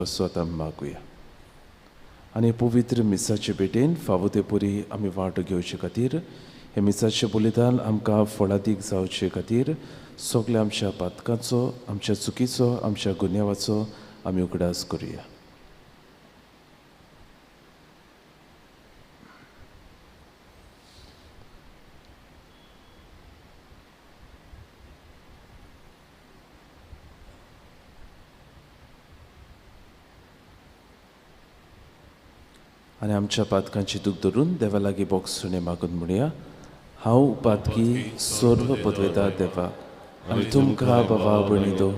स्वता मागुया आनी पवित्र मिसाचे भेटेन फावो ते परी आमी वांटो घेवचे खातीर हे मिसाचें बलिदान आमकां फळादीक जावचे खातीर सगल्या आमच्या पातकांचो, आमच्या चुकीचो, आमच्या गुन्यांवाचो आमी उगडास करुया. आनी आमच्या पातकांची दूख धरून देवा लागीं बोगसुणे मागून म्हणया, हांव पातकी सर्व पदवेदार देवा आनी तुमकां बाबा भयणीदो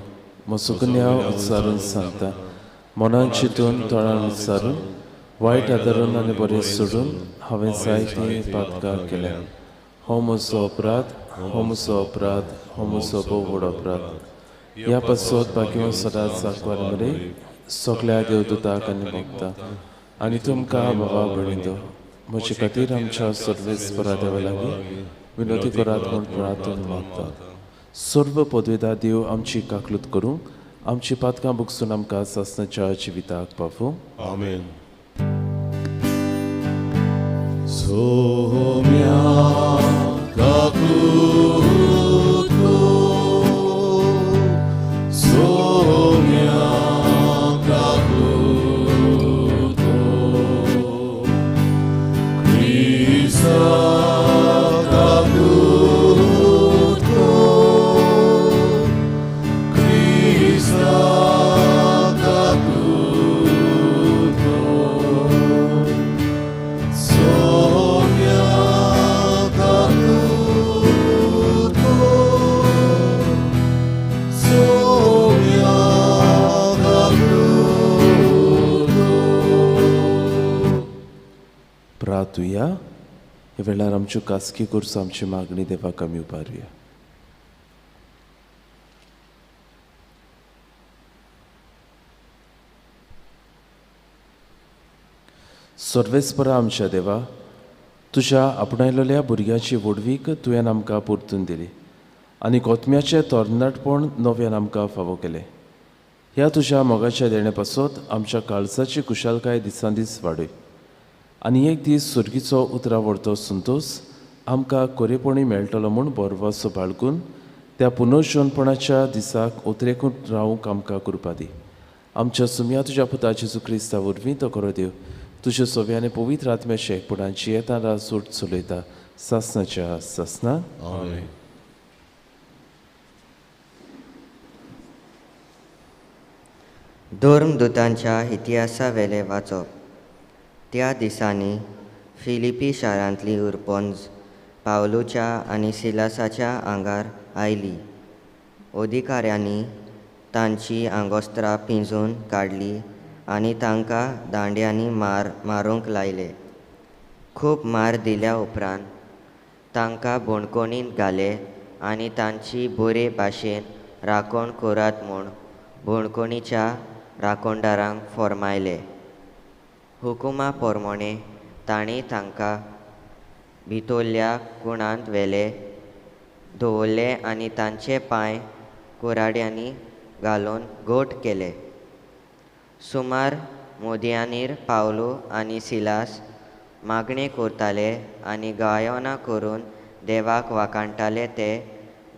म्हजो गुन्यांव उच्चारून सांगता. मनान चिंतून तोंडान उच्चारून वायट आदारून आनी बरें सोडून हांवें जायतीं पातकां केल्या. हो म्हजो अपराध, हो म्हजो अपराध, हो म्हजो भोव व्हड अपराध. ह्या पासत बाकी सदांच सांकवार मरे सगल्या देवदूताक आनी भक्तां आनी तुमकां बाबा भयणीदो म्हजे खातीर आमच्या सर्वेस्परा देवा लागीं विनोदी करात म्हूण प्रार्थना मागता. सर्व पदवेदार देव आमची काकलूत करूं, आमची पातकां भोगसून आमकां सासणाच्या जिविताक पावूं. आमेन. सोम्या काकलूत कर, सोम्या काकलूत कर, क्रिस्ता काकलूत कर, क्रिस्ता काकलूत कर, सोम्या काकलूत कर, सोम्या काकलूत कर. प्रार्थुया. हे वेळार आमच्यो कासकी करचो आमची मागणी देवाक आमी उबारुया. सर्वेस्परा आमच्या देवा, तुज्या आपणायलेल्या भुरग्याची व्हडवीक तुवें आमकां परतून दिली आनी कोतम्याचें तरणाटपण नव्यान आमकां फावो केलें. ह्या तुज्या मोगाच्या देणे पासत आमच्या काळजाची कुशालकाय दिसान दीस वाडय आनी एक दीस सुर्गीचो उतरावरतो संतोश आमकां कोरेपणी मेळटलो म्हूण बोरवासो बाळगून त्या पुनर्जन्मपणाच्या दिसाक उतरेकून रावूंक आमकां कृपा दी. आमच्या सुम्या तुज्या पुता जेजू क्रिस्ता वरवीं तो करो देव तुज्या सोव्याने पवित्र आत्म्याच्या एकपणाची येता रासूट चलयता सासणाच्या सासना. आमेन. धर्मदूतांच्या इतिहासा वेले वाचप. त्या दिसांनी फिलिपी शारांतली उरपोंज पावलूच्या आनी सिलासाच्या आंगार आयली. अधिकाऱ्यांनी तांची आंगोस्त्रां पिंजून काडली आनी तांकां दांड्यांनी मारूंक लायले. खूब मार दिल्या उपरांत तांकां बोणकोणींत घाले आनी तांची बरे भाशेन राखण करात म्हूण बोणकोणीच्या राखणदारांक फर्मायले. हुकुमा पोरमोणे तांणी तांकां भितरल्या कुणांत वेले दवरले आनी तांचे पांय कुराड्यांनी घालून गोठ केले. सुमार मोदयांनीर पावलो आनी सिलास मागणी करताले आनी गायोना करून देवाक वाकाणटाले ते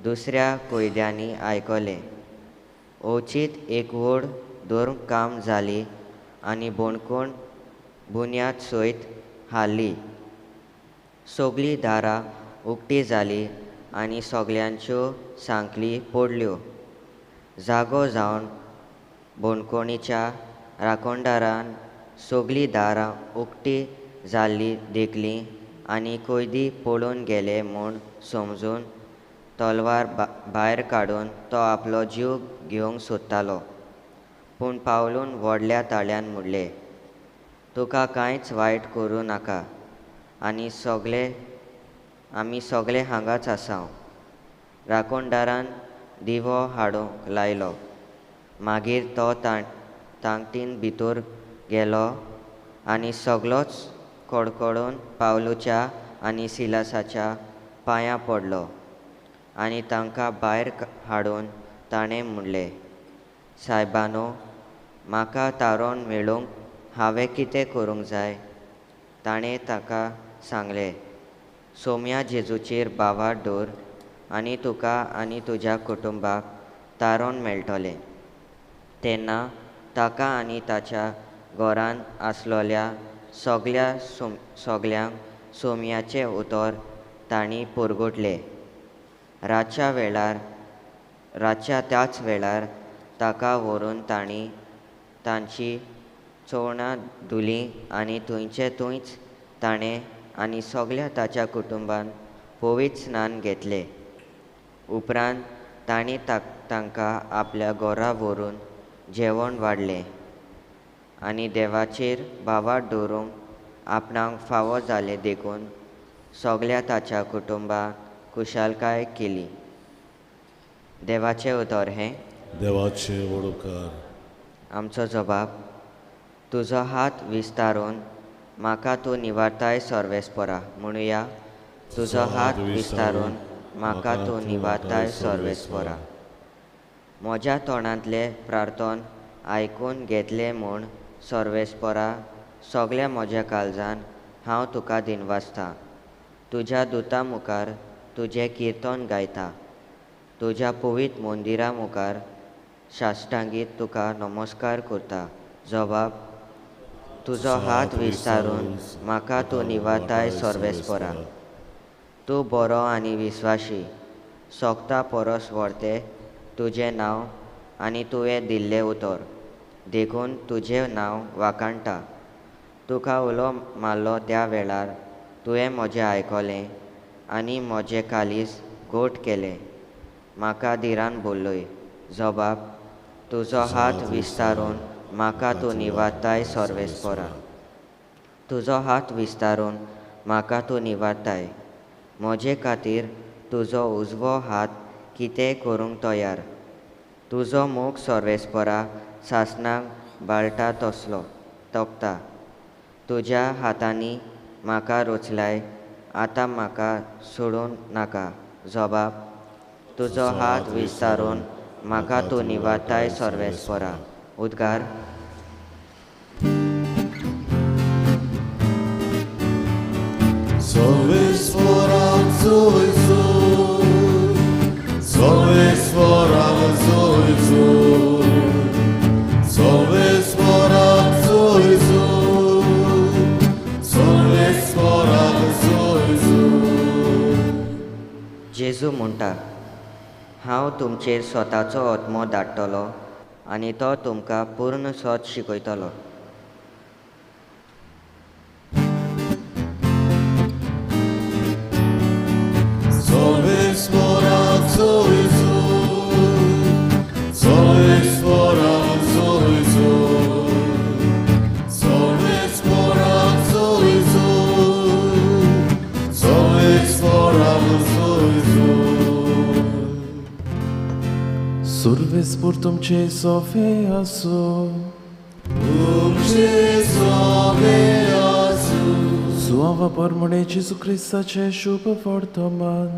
दुसऱ्या कैद्यांनी आयकले. ओचीत एक व्हड धर्म काम जाली आनी बोणकूण बुन्याद सयत हाल्ली. सगळीं दारां उक्ती जाली आनी सगल्यांच्यो सांखली पडल्यो. जागो जावन बोणकोणीच्या राखणदारान सगळीं दारां उक्ती जाल्ली देखलीं आनी कैदी पळून गेले म्हूण समजून तलवार भायर काडून तो आपलो जीव घेवंक सोदतालो. पूण पावलून व्हडल्या ताळ्यान म्हणलें, तुका कांयच वायट करूं नाका आनी आमी सगळे हांगाच आसांव. राखणदारान दिवो हाडूंक लायलो. मागीर तो तांगटीन भितर गेलो आनी सगलोच कडकडून पावलूच्या आनी सिलासाच्या पांयां पडलो आनी तांकां भायर हाडून ताणें म्हणलें, सायबानो, म्हाका तारोन मेळूंक हांवें कितें करूंक जाय? ताणें ताका सांगलें, सोम्या जेजूचेर बावाट दवर आनी तुका आनी तुज्या कुटुंबाक तारोन मेळटलें. तेन्ना ताका आनी ताच्या घरान आसलोल्या सगल्यांक सोम्याचें उतर तांणी पुरगुटलें. रातच्या त्याच वेळार ताका व्हरून तांणी तांची चोवणां धुलीं आनी थंयचे थंयच ताणें आनी सगल्या ताच्या कुटुंबान पवित्र स्नान घेतलें. उपरांत तांणी तांकां आपल्या घरा व्हरून जेवण वाडलें आनी देवाचेर बावाट दवरूंक आपणाक फावो जालें देखून सगल्या ताच्या कुटुंबाक खुशालकाय केली. देवाचें उतर हें. देवाचे वडोवकार. आमचो जबाब, तुजो हात विस्तारून म्हाका तूं निवारताय सर्वेस्परा. म्हणुया, तुजो हात विस्तारून म्हाका तूं निवारताय सर्वेस्परा. म्हज्या तोंडांतले प्रार्थन आयकून घेतले म्हूण सर्वेस्परा सगल्या म्हज्या काळजान हांव तुका दिनवासतां. तुज्या दुता मुखार तुजें किर्तन गायता. तुज्या पवित्र मंदिरा मुखार साश्टांगीत तुका नमस्कार करता. जबाब, तुजो हात विस्तारून म्हाका तूं निवारताय सर्वेस्परा. तूं बरो आनी विस्वाशी, सोगता परस व्हडतें तुजें नांव आनी तुवें दिल्लें उतर देखून तुजें नांव वाखाणटा. तुका उलो मारलो त्या वेळार तुवें म्हजें आयकलें आनी म्हजें कालीस गोठ केलें. म्हाका धिरान बोल्लय. जबाब, तुजो हात विस्तारून म्हाका तूं निवारताय सर्वेस्परा. तुजो हात विस्तारून म्हाका तूं निवारताय. म्हजे खातीर तुजो उजवो हात कितें करूंक तयार. तुजो मोग सर्वेस्परा सासणाक बाळटा तसलो तोखता. तुज्या हातांनी म्हाका रोचलाय, आतां म्हाका सोडून नाका. जबाब, तुजो हात विस्तारून म्हाका तूं निवारताय सर्वेस्परा. उद्गार. सर्वेस्परा Jesu, सर्वेस्परा Jesu, सर्वेस्परा Jesu, सर्वेस्परा Jesu. जेजू म्हणटा, हांव तुमचेर स्वताचो आत्मो धाडटलो आनी तो तुमकां पूर्ण सत शिकयतलो. सर्वेस्परा Jesu, सर्वेस्परा Jesu, सर्वेस्परा Jesu, सर्वेस्परा Jesu. Survespor तुमचे सोफे आसो. तुमचे सोबे आसूं. Sława pormone Jezu Chrystacie शुभ वर्तमान.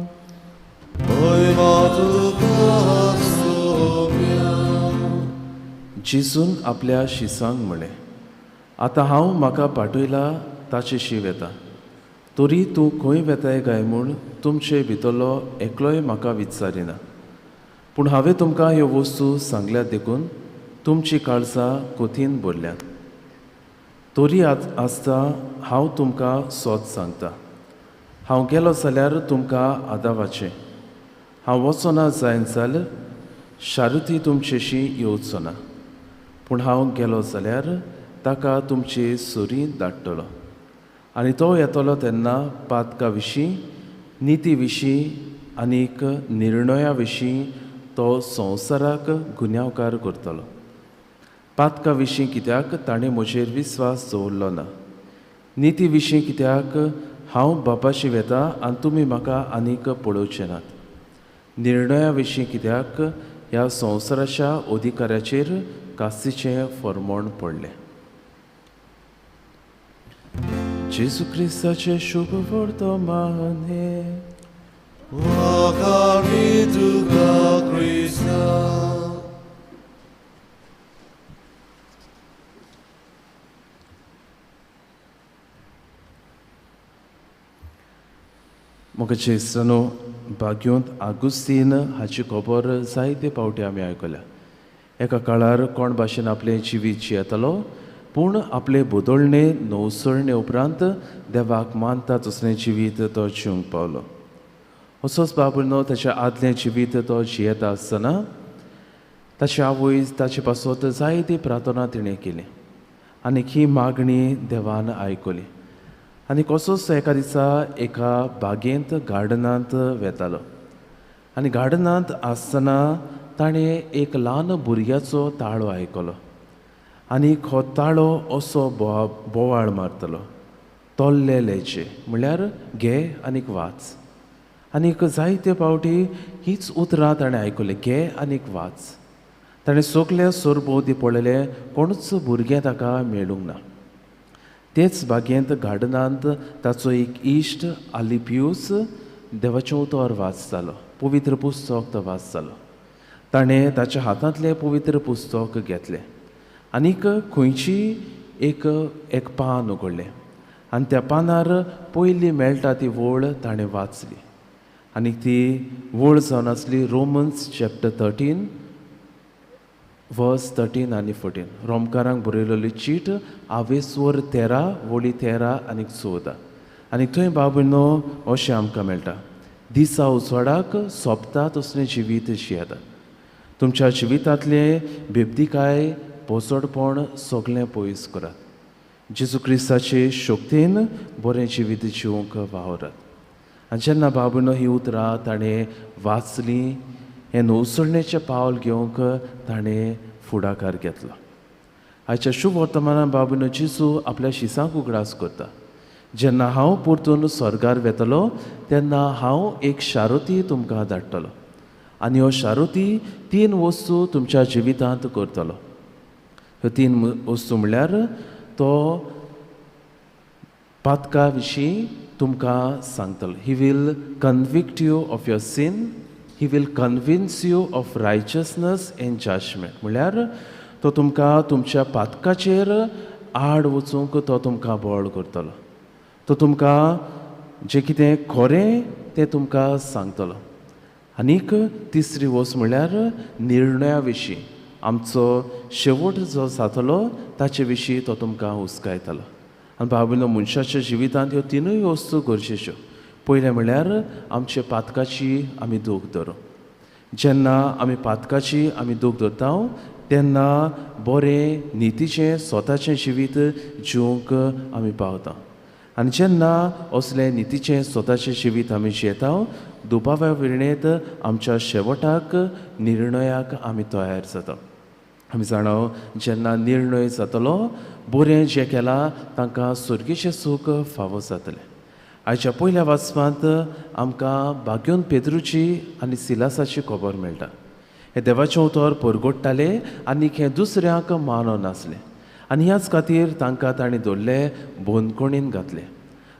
Oj तुका सोम्या. जेजून आपल्या शिसांक म्हळें, आतां हांव म्हाका पाठयला ताचे शीव येता. तरी तूं खंय वेताय काय म्हूण तुमचे भितरलो एकलोय म्हाका विचारिना. पूण हांवें तुमकां ह्यो वस्तू सांगल्यात देखून तुमची काळजां कोथीन भरल्यात. तरी आसता हांव तुमकां सोत सांगता. हांव गेलो जाल्यार तुमकां आदावाचें. हांव वचोना जायन जाल्यार शारुती तुमचेशी येवचो ना. पूण हांव गेलो जाल्यार ताका तुमचे सोरी धाडटलो. आनी तो येतलो तेन्ना पातका विशीं, निती विशीं आनीक निर्णया विशीं तो संवसाराक गुन्यांवकार करतलो. पातका विशीं कित्याक ताणें म्हजेर विस्वास दवरलो ना. निती विशीं कित्याक हांव बापाशी वेतां आनी तुमी म्हाका आनीक पळोवचे नात. निर्णया विशीं कित्याक ह्या संवसाराच्या अधिकाऱ्याचेर कास्तीचें फर्मोण पडलें. जेजू क्रिस्ताचें शुभ वर्तमान हें. Wakari tuka Krishna. म्हाका जेस्तानो बाग्योंत आगुस्तीन हाची खबर जायते फावटी आमी आयकल्या. एका काळार कोण भाशेन आपलें जिवीत जियेतालो पूण आपले बदलणे नवसळणे उपरांत देवाक मानता तसलें जिवीत तो जिवंक पावलो. असोच बाबूनो ताच्या आदलें जिवीत तो जियेता आसतना ताची आवय ताचे पासत जायती प्रार्थना तिणें केली आनी ही मागणी देवान आयकली. आनी कसोच एका दिसा एका बागेंत गार्डनांत वेतालो आनी गार्डनांत आसतना ताणें एक ल्हान भुरग्याचो ताळो आयकलो आनी हो ताळो असो बोवाळ मारतलो, तोल्ले लेचे म्हळ्यार घे आनीक वाच. आनीक जायते फावटी हीच उतरां ताणें आयकली, घे आनीक वाच. ताणें सगल्या सरभोंवती पळयलें, कोणूच भुरगें ताका मेळूंक ना. तेच बागेंत गार्डनांत ताचो एक इश्ट आलिपियूस देवाचें उतर वाचतालो, पवित्र पुस्तक तो वाचतालो. ताणें ताच्या हातांतलें पवित्र पुस्तक घेतलें आनीक खंयची एक पान उगडलें आनी त्या पानार पयली मेळटा ती वळ ताणें वाचली आनी ती वळ जावन आसली रोमन्स चॅप्टर 13 वर्स 13 आनी 14. रोमकारांक बरयलेली चीट आवेस्वर 13 वळी 13 आनीक 14. आनी थंय बाबूनो अशें आमकां मेळटा, दिसा उजवाडाक सोंपता तसलें जिवीत जियेता. तुमच्या जिवितांतले बेबदिकाय पोसडपण सगळें पयस करात. जेजू क्रिस्ताचे शक्तीन बरें जिवीत जिवंक वावरात. आनी जेन्ना बाबूनो ही उतरां ताणें वाचलीं, हें नवसळणेचें पावल घेवंक ताणें फुडाकार घेतलो. आयच्या शुभ वर्तमानान बाबूनो जेजू आपल्या शिसांक उगडास करता. जेन्ना हांव परतून स्वर्गार वेतलो तेन्ना हांव एक शारोती तुमकां धाडटलो आनी हो शारोती 3 वस्तू तुमच्या जिवितांत करतलो. ह्यो 3 वस्तू म्हळ्यार तो पातका विशीं तुमकां सांगतलो. He will convict you of your sin, he will convince you of righteousness and judgement. म्हळ्यार तो तुमकां तुमच्या पातकाचेर आड वचूंक तो तुमकां बोळ करतलो. तो तुमकां जें कितें खरें तें तुमकां सांगतलो. आनीक तिसरी वस्त म्हळ्यार निर्णया विशीं, आमचो शेवट जो जातलो ताचे विशीं तो तुमकां हुस्कायतलो. आनी बाबूनो मनशाच्या जिवितांत ह्यो 3 वस्तू गरजेच्यो. पयलें म्हळ्यार आमचे पातकाची आमी दूख धरूं. जेन्ना आमी पातकाची आमी दूख धरता तेन्ना बरें नितीचें स्वताचें जिवीत जिवंक आमी पावता. आनी जेन्ना असलें नितीचें स्वताचें जिवीत आमी जियेता दुबाव्या विणेंत आमच्या शेवटाक निर्णयाक आमी तयार जाता. आमी जाणाव जेन्ना निर्णय जातलो बरें जें केलां तांकां स्वर्गीचें सूख फावो जातलें. आयच्या पयल्या वाचपांत आमकां बाग्योन पेद्रूची आनी सिलासाची खबर मेळटा. हे देवाचें उतर परगडटाले आनीक हें दुसऱ्यांक मानो नासलें आनी ह्याच खातीर तांकां ताणें दवरले बोंदकोणींत घातले.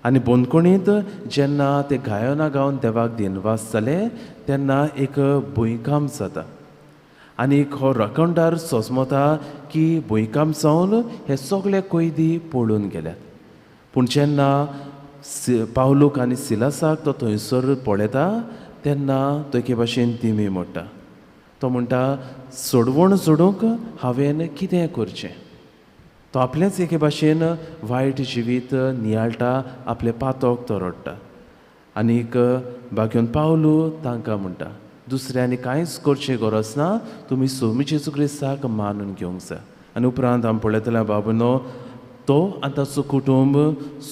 आनी बोंदकोणींत जेन्ना ते गायना गावन देवाक दिनवास जाले तेन्ना एक भुंयकांप जाता आनीक हो राखणदार सोजमता की भुंयकांप जावन हे सगळे कैदी पळून गेल्यात. पूण जेन्ना पावलूक आनी सिलासाक तो थंयसर पळयता तेन्ना तो एके भाशेन दिमी मोडटा. तो म्हणटा सोडवण सोडूंक हांवें कितें करचें. तो आपलेंच एके भाशेन वायट जिवीत नियाळटा, आपले पातोक तो रडटा. आनीक बागेवन पावलू तांकां म्हणटा दुसऱ्यांनी कांयच करचें गरज ना, तुमी सोमी जेजू क्रिस्ताक मानून घेवंक जाय. आनी उपरांत आमी पळयतले बाबूनो तो आनी ताचो कुटूंब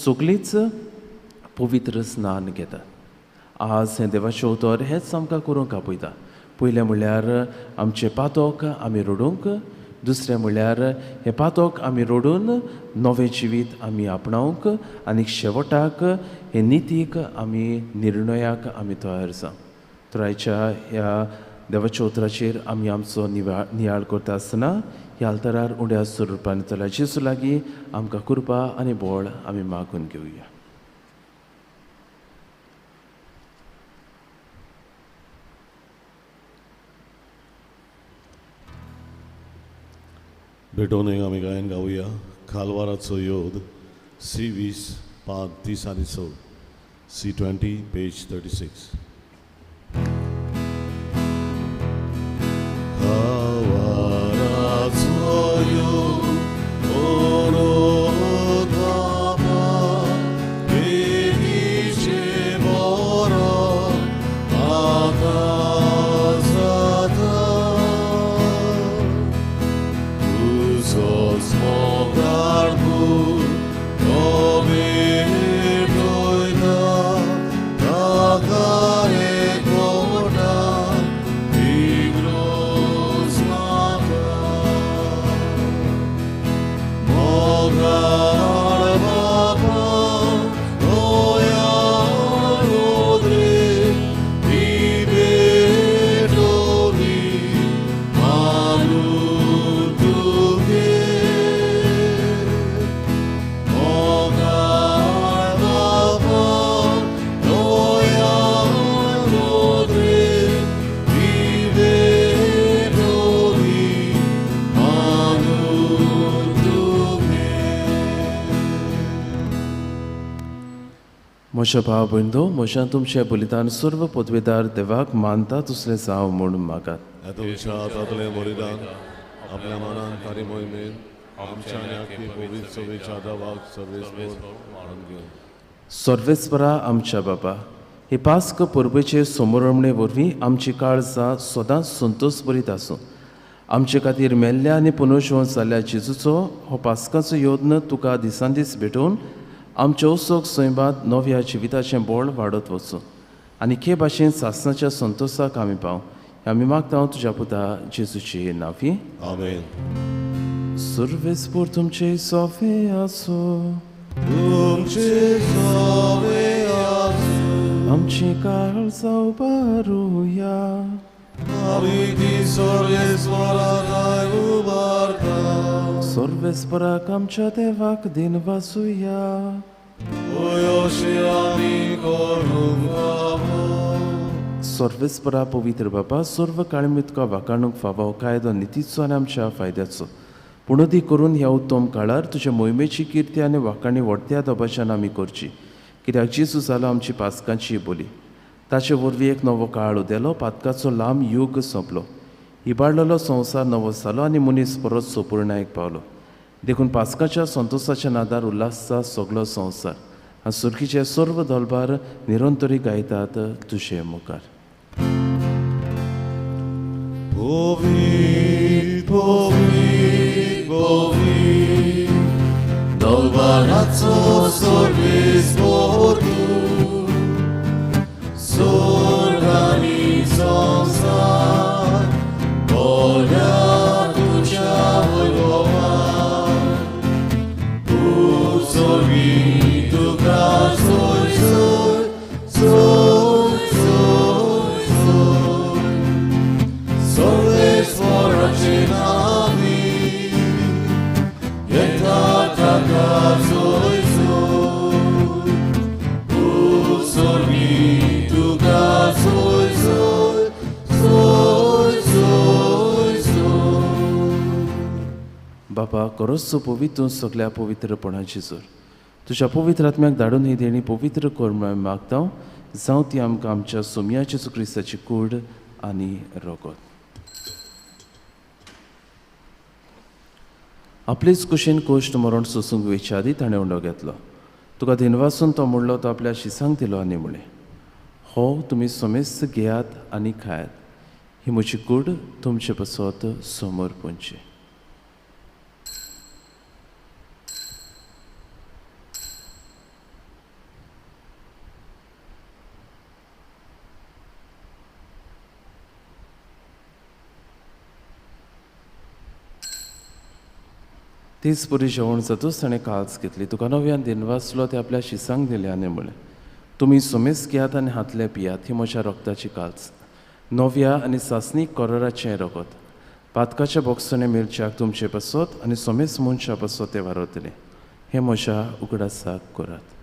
सगळींच पवित्र स्नान घेतात. आज हें देवाचें उतर हेंच आमकां करूंक आपयता. पयलें म्हणल्यार आमचें पातोक आमी रडूंक, दुसरें म्हणल्यार हें पातोक आमी रडून नवें जिवीत आमी आपणावंक आनी शेवटाक हे नितीक आमी निर्णयाक आमी तयार जावंक. तर आयच्या ह्या देवाच्या उतराचेर आमी आमचो नियाळ करता आसतना ह्या आल्तारार उड्या स्वरुपान येतल्या जेजू लागीं आमकां कृपा आनी बोळ आमी मागून घेवया. भेटोवंक आमी गायन गावया. खालवाराचो योद C20 पांच 30 आनी 6. C20, page 36. म्हज्या भाव भयणो, म्हज्यान तुमचें बलिदान सर्व पदवेदार देवाक मानता तसलें जावं म्हूण मागात. तुमच्या हातांतलें बलिदान आपल्या मनान तारी मोहिमेन आमच्या आनी आख्खी पवित्र सभेच्या दावाक सर्वेस्पर वाडून घेवन सर्वेस्परा आमच्या बाबा, हे पास्क परबेचे समोरमणे वरवीं आमची काळजां सदांच संतोश बरीत आसूं. आमचे खातीर मेल्ल्या आनी पुनर्जीवन जाल्ल्या जेजूचो हो पास्काचो योद्न तुका दिसान दीस भेटोवन आमच्या उत्सोक सैमात नव्या जिविताचें बोळ वाडत वचूं आनी के भाशेन सासणाच्या संतोशाक आमी पाव. आमी मागता तुज्या पुता जेजूची नांवी. आमेन. सर्वेस्पर तुमचे सोवे आसूं. तुमचे सोवे आसूं. आमची काळजां उबारुया. आमी ती सर्वेस्पराक उबारता. सर्वेस्पराक आमच्या देवाक दिन वासुया. अशें आमी करूंक फावो. सर्वेस्परा पवित्र बाबा, सर्व काळमी तुका वाकाणूक फावो कायदो नितीचो आनी आमच्या फायद्याचो पुणोदी करून ह्या उत्तम काळार तुज्या मोहिमेची किर्ती आनी वाकाणी व्हडत्या दबाच्यान आमी करची. कित्याक जेजू जालो आमची पास्कांची बोली. ताचे वरवीं एक नवो काळ उदेलो, पातकाचो लांब युग सोंपलो. इबाडलेलो संवसार नवो जालो आनी मनीस परत सोपुर्णायक पावलो. देखून पास्काच्या संतोशाच्या नादार उल्हासचा सगळो संवसार आनी सुरकीचे सर्व दलबार निरंतरी गायतात तुजे मुखार. Povit, povit, povit, dolbaraco sorvespor tu, sorgani संसार, volia tucea vojova, tu sorgi tu ca soi, soi, soi, soi, soi. Sorvesporace nami, etata ca soi soi, tu sorgi tu ca soi soi, soi soi soi. बाबा, खरोच पवित्र सगळ्या पवित्रपणाची जोर तुज्या पवित्र आत्म्याक धाडून ही देणी पवित्र कर म्हूण मागता. जावं ती आमकां आमच्या सोम्या जेजू क्रिस्ताची कूड आनी रोगत. आपलीच कुशीन कोश्ट मरण सोसूंक वेच्या आदी ताणें उंडो घेतलो. तुका दिनवासून तो म्हणलो तो आपल्या शिसांक दिलो आनी म्हळें, हो तुमी सोमेस्त घेयात आनी खायात. ही म्हजी कूड तुमचे बसत समोर पोंची. तीच पुरी जेवण जातूच ताणें काल्स घेतली. तुका नव्यान दिनवासलो ते आपल्या शिसांक दिले आनी म्हळें, तुमी सुमेस घेयात आनी हातले पियात. ही म्हज्या रक्ताची काल्स, नव्या आनी सासणीक कोराराचें रगत. पातकाच्या बोक्सांनी मिरच्याक तुमचे बसत आनी सोमेस मनशा बसत ते वारतले. हे म्हज्या उगडासाक करात.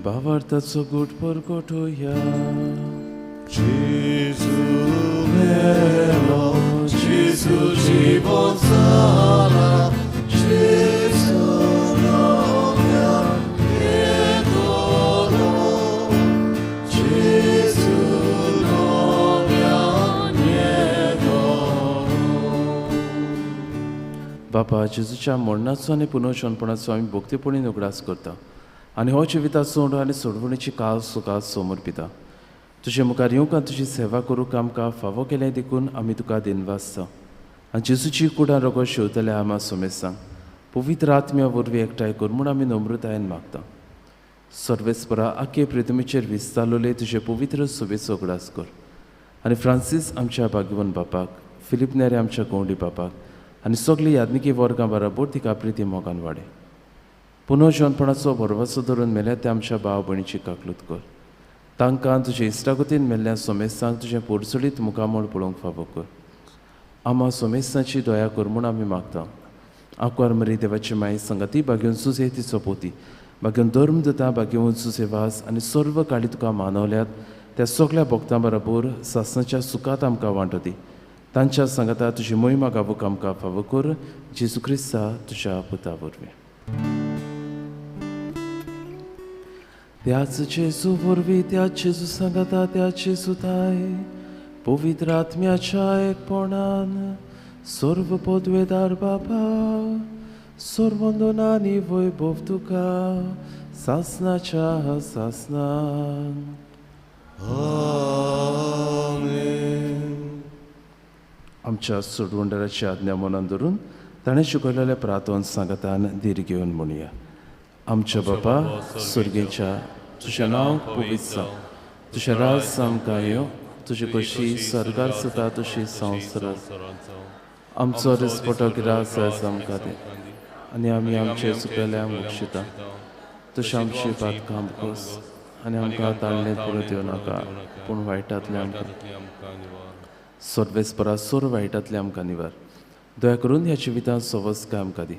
भावार्थाचो गुट परगटोया. Jesu melo, Jesu żywot zala, Jesu nowia niedolo, Jesu nowia niedolo. बापा जेजूच्या मरणाचो आनी पुनर्जन्मपणाचो आमी भक्तीपणीन उगडास करता आनी हो जिविताचो सोड आनी सोडवणीची काळ सुकाळ समर्पिता. तुजे मुखार येवंक आनी तुजी सेवा करूंक आमकां फावो केलें देखून आमी तुका दिनवासता. आनी जेजूची कुडां रगत शेवतले आमा सोमेसांग पवित्र आत्म्या वरवीं एकठांय कर म्हूण आमी नम्रतायेन मागता. सर्वेस्परा आख्खे प्रिथमेचेर विस्तारलोले तुजे पवित्र सुबेचो उगडास कर. आनी फ्रांसीस आमच्या भाग्यवन बापाक, फिलीप नेरे आमच्या गवंडी बापाक आनी सगळीं यादनिकी वर्गां बराबर तिका प्रिती मोगान वाडय. पुनर्जन्मपणाचो भरवसो धरून मेल्या त्या आमच्या भाव भयणीची काकलूत कर. तांकां तुजे इश्टागतीन मेल्ल्या सोमेसांक तुजें पोरसुडीत मुखामळ पळोवंक फावो कर. आमा सोमेसांची दया कर म्हूण आमी मागता. आंकवार मरी देवाची माई संगाती भाग्योन सुजे तिचो पोती भाग्योन धर्म दिता भाग्योन सुजे वास आनी सर्व काळी तुका मानवल्यात त्या सगळ्या भक्तां बरोबर सासणाच्या सुखात आमकां वांटो दी. तांच्या संगता तुजी मोहिमा गावूंक आमकां फावो कर. जेजू क्रिस्ता तुज्या पुता वरवीं. त्याच जेजू वरवीं त्या जेजू सांगता त्या जेजू ताय पवित्र आत्म्याच्या एकपणान सर्व पदवेदार बाबा सर्वंदनानी वैभव तुका सासनाच्या सासनान. Amen. आमच्या सोडवंडराची आज्ञा मनान धरून ताणें शिकयलेल्या प्रार्थन सांगतान धीर घेवन म्हणुया. आमच्या बापा सुर्गेच्या तुजें नांव पवित्र जावं, तुजें राज सामका येवं, तुजी कशी स्वर्गार जाता तशी संवसारांत. आमचो दिसपटो गिरास आयज आमकां दे आनी आमी आमचे चुकलेल्यांक बक्षिता. तशें आमची पातकां आमकोस आनी आमकां ताळणेंत परत येवं नाका पूण वायटांतले आमकां सर्वेस्परा सोर वायटांतले आमकां निवार. दया करून ह्या जिवितांत सवस्काय आमकां दी.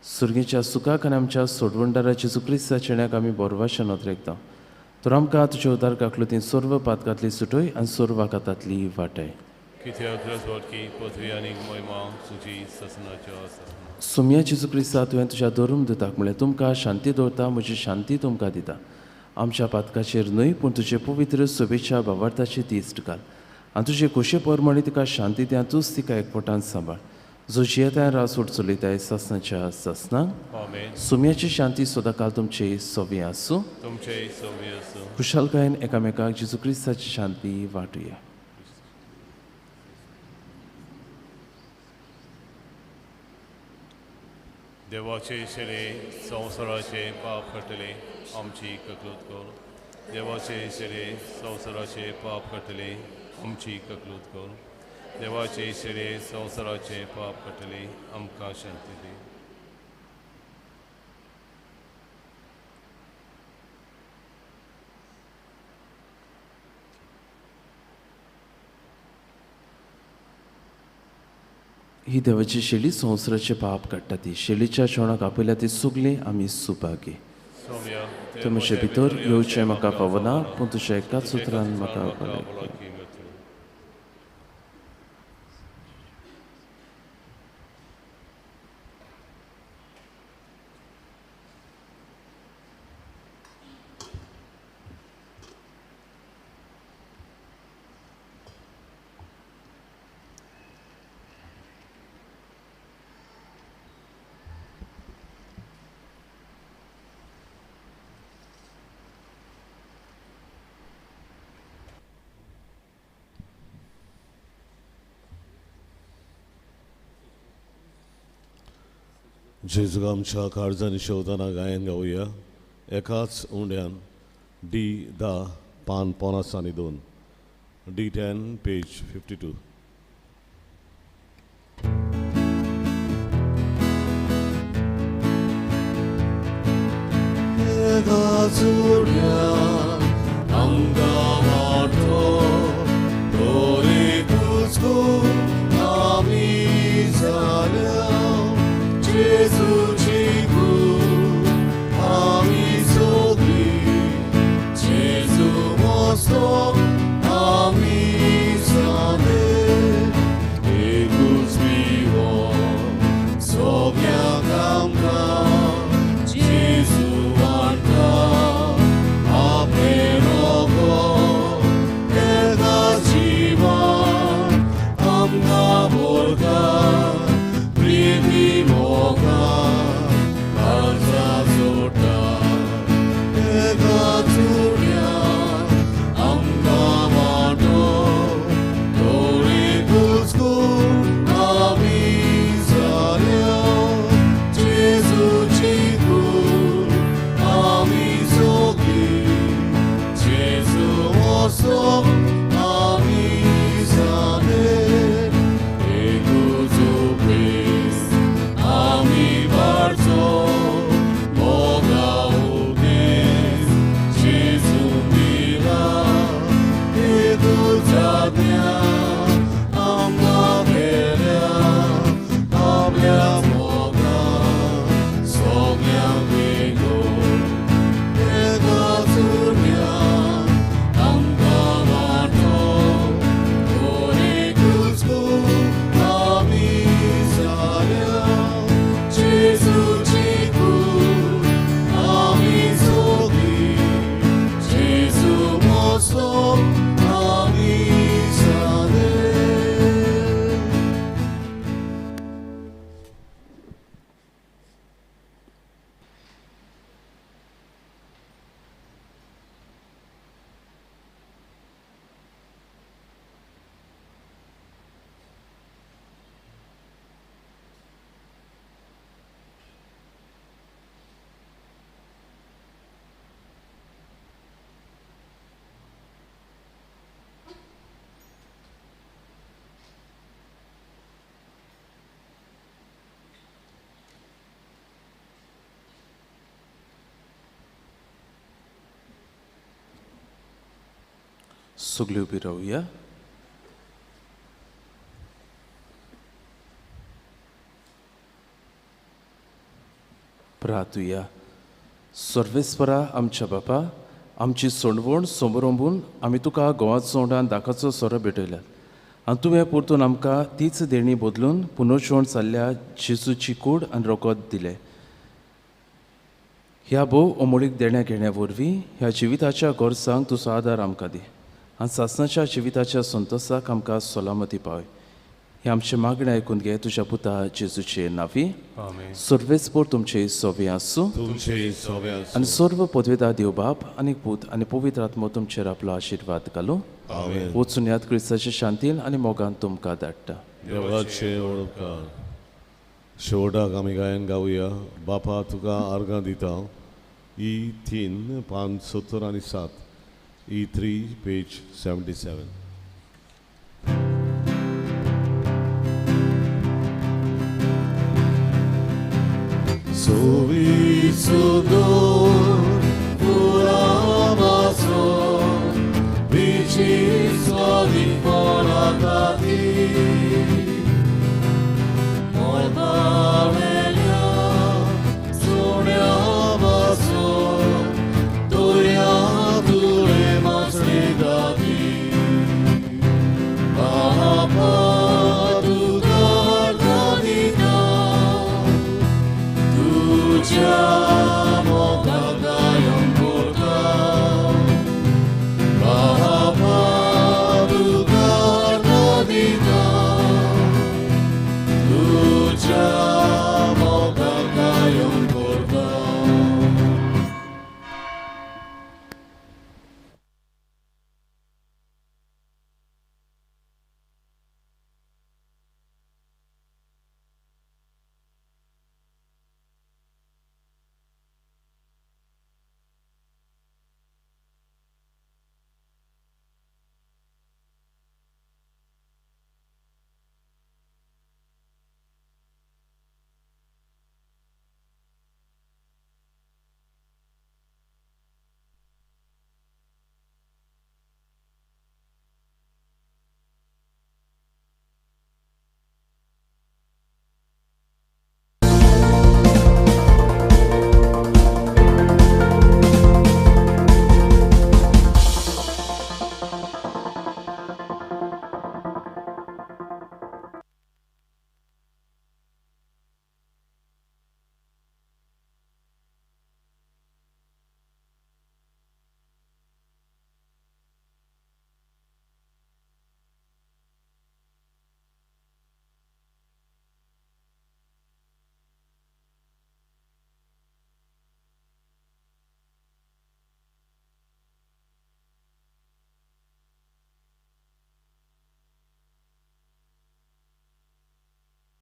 सुर्गेच्या सुखाक आनी आमच्या सोडवंडारा जेजू क्रिस्ताच्या जिण्याक आमी बोरवाशें नोतरेकता. तर आमकां तुजे उदार काकलुतीन सर्व पातकांतली सुटय आनी सर्व वाकातांतली वाटाय. सुमया जेजू क्रिस्ता तुवें तुज्या धर्म दिताक म्हळ्यार तुमकां शांती दवरता म्हजी शांती तुमकां दिता. आमच्या पातकाचेर न्हय पूण तुजे पवित्र सोबेच्या भावार्थाची तिश्ट घाल आनी तुजे खोशे परमणी तिका शांती दिया. तूंच तिका एकवटान सांबाळ. जो जियेताय रासोड चलयताय सासनाच्या सासनांक सुमयाची शांती सदांकाळ तुमचे सोबी आसूं. खुशालकायेन एकामेकाक जेजू क्रिस्ताची शांती वाटुया. देवाचे शेळे संवसाराचे पाप कटले आमची ककलूत कर. देवाचे शेळे संवसाराचे पाप कटले आमची ककलूत कर. देवाचे शेळे संवसाराचे पाप कटले आमकां शांती दी. ही देवाची शेळी संवसाराचे पाप काडटा ती. शेळीच्या जेवणाक आपयल्या ती सगळीं आमी सुपागी. तूं म्हजे भितर येवचें म्हाका फावना पूण तुज्या एकाच उतरान म्हाका आपयलें. जेजू आमच्या काळजांनी शेवताना गायन गावया. एकाच उंड्यान D10 पान 50 आनी 2 D10 पेज 52. एकाच उंड्यान आमकां वाटो दोरेकूच आमी जाल्या जेजूची कूड आमी सोगलीं सगळी उभी राहूया. प्रार्थुया. सर्वेस्परा आमच्या बापा, आमची सोडवण समोरंबून आमी तुका गोवाच सोंडान दाखाचो सोरो भेटयल्यात आनी तुवें परतून आमकां तीच देणी बदलून पुनर्जोण जाल्ल्या जेजूची कूड आनी रोगत दिले. ह्या भोव अमोलीक देण्या घेण्या वरवीं ह्या जिविताच्या गोरसांक तुजो आदार आमकां दी आनी सासणाच्या जिविताच्या संतोशाक आमकां सलामती पावय. हे आमचे मागणे आयकून घे तुज्या पुता जेजूचे नांवी. आमेन. सर्वेस्पोर तुमचे सोवे आसूं तुमचे सोवे आनी सर्व पदवेदार देव बाप आनी पूत आनी पवित्र आत्मो तुमचेर आपलो आशिर्वाद घालूं. आमेन. वचून याद क्रिस्ताचे शांतीन आनी मोगान तुमकां धाडटा. देवाचे ओळखार शेवटाक आमी गायन गावया. बापा तुका आर्गां दिता. E3 570 आनी 7. E3 page 77. सोवी